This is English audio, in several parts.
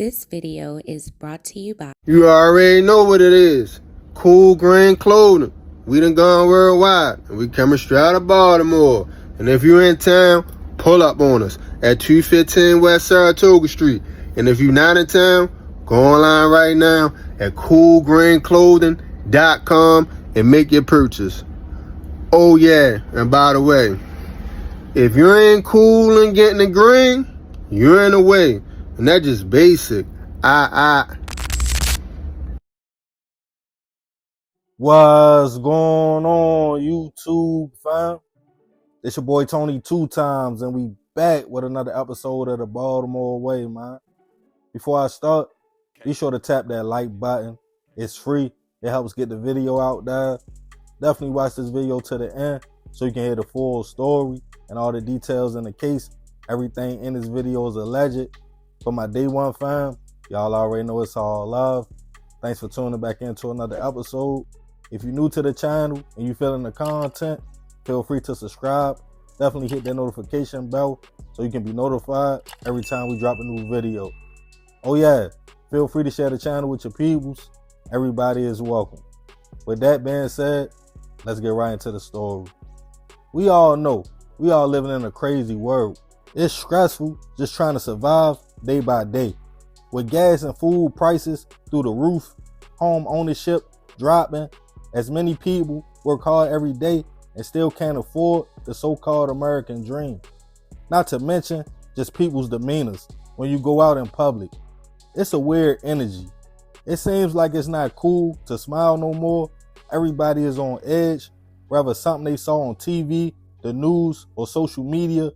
This video is brought to you by... You already know what it is. Cool green clothing. We done gone worldwide, and we coming straight out of Baltimore. And if you're in town, pull up on us at 215 West Saratoga Street. And if you're not in town, go online right now at coolgreenclothing.com and make your purchase. Oh yeah, and by the way, if you ain't cool and getting the green, you're in the way. And that's just basic. What's going on, YouTube fam? It's your boy Tony 2 times, and we back with another episode of the Baltimore Way, man. Before I start, be sure to tap that like button. It's free. It helps get the video out there. Definitely watch this video to the end so you can hear the full story and all the details in the case. Everything in this video is alleged. For my day one fam, y'all already know it's all love. Thanks for tuning back into another episode. If you're new to the channel and you feeling the content, feel free to subscribe. Definitely hit that notification bell so you can be notified every time we drop a new video. Oh yeah, feel free to share the channel with your peoples. Everybody is welcome. With that being said, let's get right into the story. We all know, we all living in a crazy world. It's stressful just trying to survive day by day. With gas and food prices through the roof, home ownership dropping, as many people work hard every day and still can't afford the so-called American dream. Not to mention just people's demeanors when you go out in public. It's a weird energy. It seems like it's not cool to smile no more. Everybody is on edge, whether something they saw on TV, the news, or social media.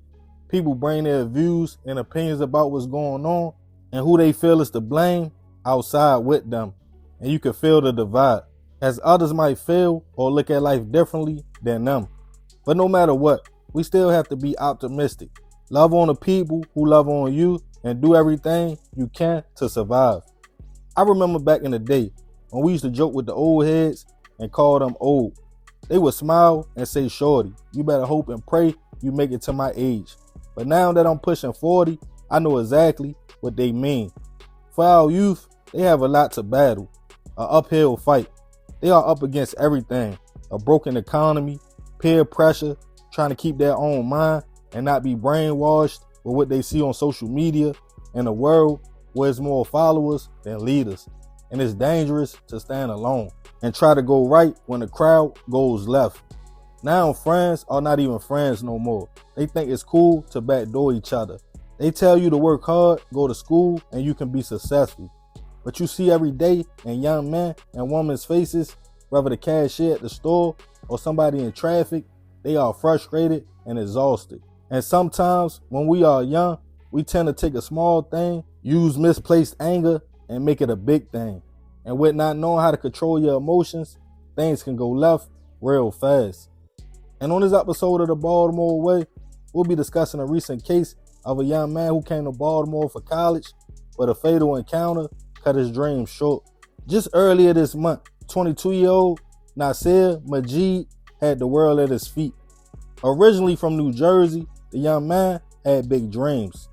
People bring their views and opinions about what's going on and who they feel is to blame outside with them. And you can feel the divide, as others might feel or look at life differently than them. But no matter what, we still have to be optimistic. Love on the people who love on you and do everything you can to survive. I remember back in the day when we used to joke with the old heads and call them old. They would smile and say, "Shorty, you better hope and pray you make it to my age." But now that I'm pushing 40, I know exactly what they mean. For our youth, they have a lot to battle, an uphill fight. They are up against everything, a broken economy, peer pressure, trying to keep their own mind and not be brainwashed with what they see on social media, in a world where it's more followers than leaders. And it's dangerous to stand alone and try to go right when the crowd goes left. Now friends are not even friends no more. They think it's cool to backdoor each other. They tell you to work hard, go to school, and you can be successful. But you see every day in young men and women's faces, whether the cashier at the store or somebody in traffic, they are frustrated and exhausted. And sometimes when we are young, we tend to take a small thing, use misplaced anger, and make it a big thing. And with not knowing how to control your emotions, things can go left real fast. And on this episode of the Baltimore Way, we'll be discussing a recent case of a young man who came to Baltimore for college, but a fatal encounter cut his dreams short. Just earlier this month, 22-year-old Nasir Majied had the world at his feet. Originally from New Jersey, the young man had big dreams.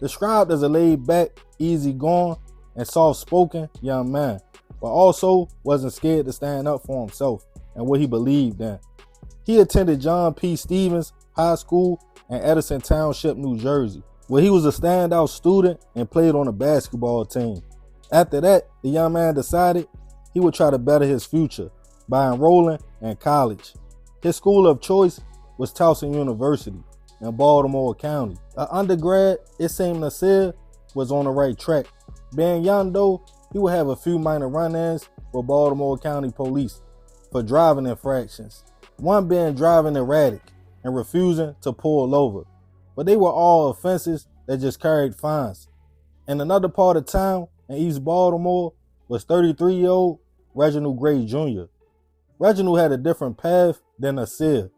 Described as a laid-back, easygoing, and soft-spoken young man, but also wasn't scared to stand up for himself and what he believed in. He attended John P. Stevens High School in Edison Township, New Jersey, where he was a standout student and played on a basketball team. After that, the young man decided he would try to better his future by enrolling in college. His school of choice was Towson University in Baltimore County. An undergrad, it seemed Nasir was on the right track. Being young though, he would have a few minor run-ins with Baltimore County police for driving infractions. One being driving erratic and refusing to pull over. But they were all offenses that just carried fines. In another part of town in East Baltimore was 33-year-old Reginald Gray Jr. Reginald had a different path than Nasir.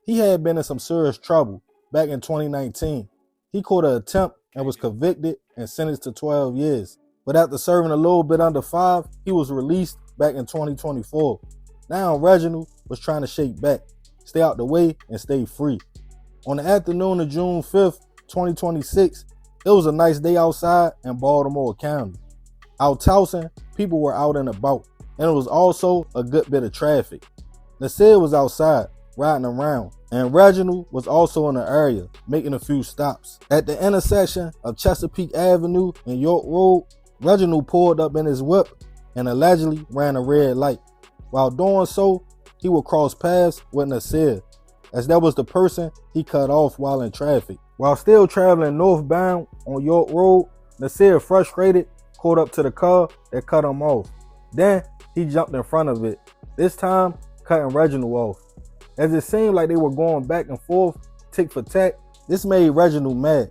He had been in some serious trouble back in 2019. He caught an attempt and was convicted and sentenced to 12 years. But after serving a little bit under 5, he was released back in 2024. Now Reginald was trying to shake back, stay out the way, and stay free. On the afternoon of June 5th, 2026, It was a nice day outside in Baltimore County. Out Towson, people were out and about, and it was also a good bit of traffic. Nasir was outside, riding around, and Reginald was also in the area, making a few stops. At the intersection of Chesapeake Avenue and York Road, Reginald pulled up in his whip and allegedly ran a red light. While doing so, he would cross paths with Nasir, as that was the person he cut off while in traffic. While still traveling northbound on York Road, Nasir, frustrated, caught up to the car that cut him off. Then he jumped in front of it, this time cutting Reginald off. As it seemed like they were going back and forth, tick for tack, this made Reginald mad.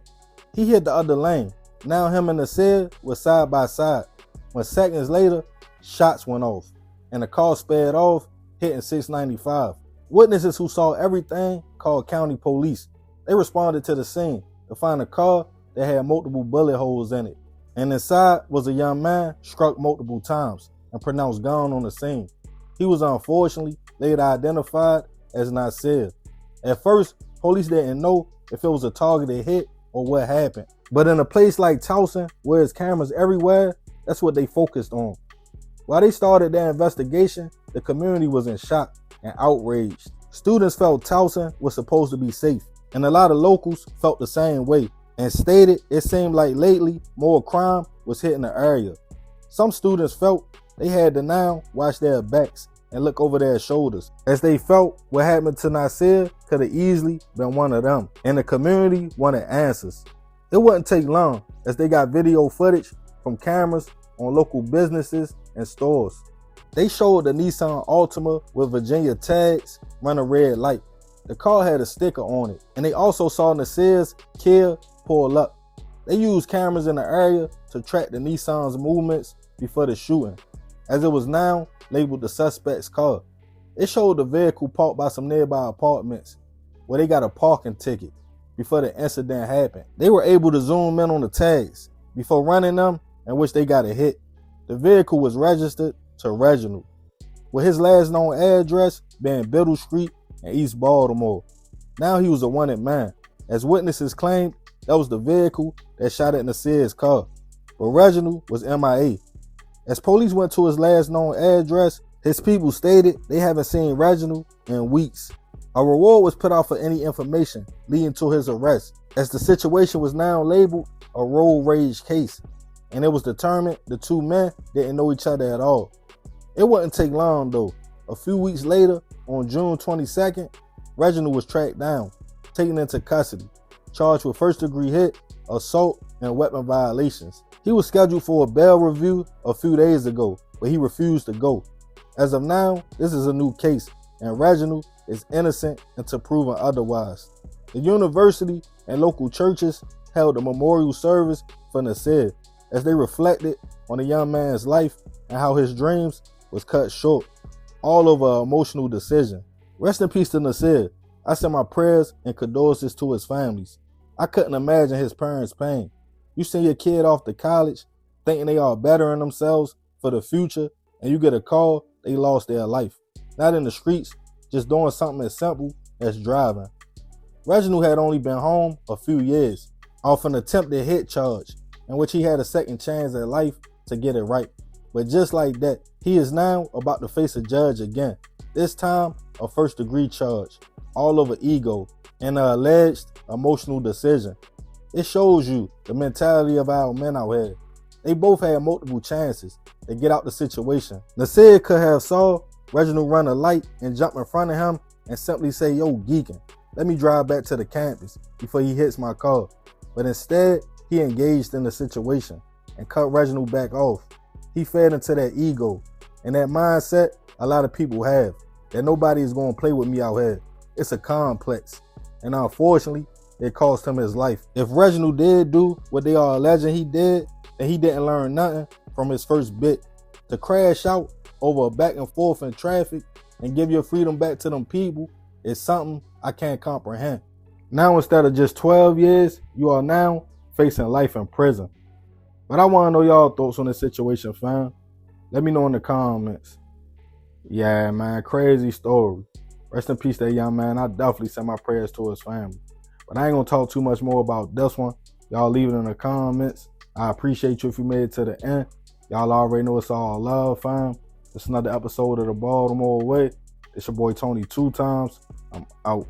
He hit the other lane. Now him and Nasir were side by side. When seconds later, shots went off, and the car sped off, hitting 695. Witnesses who saw everything called county police. They responded to the scene to find a car that had multiple bullet holes in it, and inside was a young man struck multiple times and pronounced gone on the scene. He was unfortunately later identified as Nasir. At first, police didn't know if it was a targeted hit or what happened. But in a place like Towson, where there's cameras everywhere, that's what they focused on. While they started their investigation, the community was in shock and outraged. Students felt Towson was supposed to be safe, and a lot of locals felt the same way and stated it seemed like lately more crime was hitting the area. Some students felt they had to now watch their backs and look over their shoulders, as they felt what happened to Nasir could have easily been one of them, and the community wanted answers. It wouldn't take long as they got video footage from cameras on local businesses and stores. They showed the Nissan Altima with Virginia tags run a red light. The car had a sticker on it, and they also saw Nasir's Kia pull up. They used cameras in the area to track the Nissan's movements before the shooting, as it was now labeled the suspect's car. It showed the vehicle parked by some nearby apartments where they got a parking ticket before the incident happened. They were able to zoom in on the tags before running them, in which they got a hit. The vehicle was registered to Reginald, with his last known address being Biddle Street in East Baltimore. Now he was a wanted man, as witnesses claimed that was the vehicle that shot at Nasir's car, but Reginald was MIA. As police went to his last known address, his people stated they haven't seen Reginald in weeks. A reward was put out for any information leading to his arrest, as the situation was now labeled a road rage case, and it was determined the two men didn't know each other at all. It wouldn't take long though. A few weeks later, on June 22nd, Reginald was tracked down, taken into custody, charged with first-degree hit, assault, and weapon violations. He was scheduled for a bail review a few days ago, but he refused to go. As of now, this is a new case, and Reginald is innocent until proven otherwise. The university and local churches held a memorial service for Nasir, as they reflected on the young man's life and how his dreams was cut short, all over an emotional decision. Rest in peace to Nasir. I send my prayers and condolences to his families. I couldn't imagine his parents' pain. You send your kid off to college thinking they are bettering themselves for the future, and you get a call they lost their life. Not in the streets, just doing something as simple as driving. Reginald had only been home a few years off an attempted hit charge, in which he had a second chance at life to get it right. But just like that, he is now about to face a judge again, this time a first-degree charge, all over ego and an alleged emotional decision. It shows you the mentality of our men out here. They both had multiple chances to get out the situation. Nasir could have saw Reginald run a light and jump in front of him and simply say, "Yo, geeking, let me drive back to the campus before he hits my car." But instead, he engaged in the situation and cut Reginald back off. He fed into that ego and that mindset a lot of people have, that nobody is going to play with me out here. It's a complex, and unfortunately, it cost him his life. If Reginald did do what they are alleging he did, then he didn't learn nothing from his first bit. To crash out over a back and forth in traffic and give your freedom back to them people is something I can't comprehend. Now, instead of just 12 years, you are now facing life in prison. But I want to know y'all thoughts on this situation, fam. Let me know in the comments. Yeah, man, crazy story. Rest in peace, that young man. I definitely send my prayers to his family. But I ain't going to talk too much more about this one. Y'all leave it in the comments. I appreciate you if you made it to the end. Y'all already know it's all love, fam. It's another episode of the Baltimore Way. It's your boy Tony 2 times. I'm out.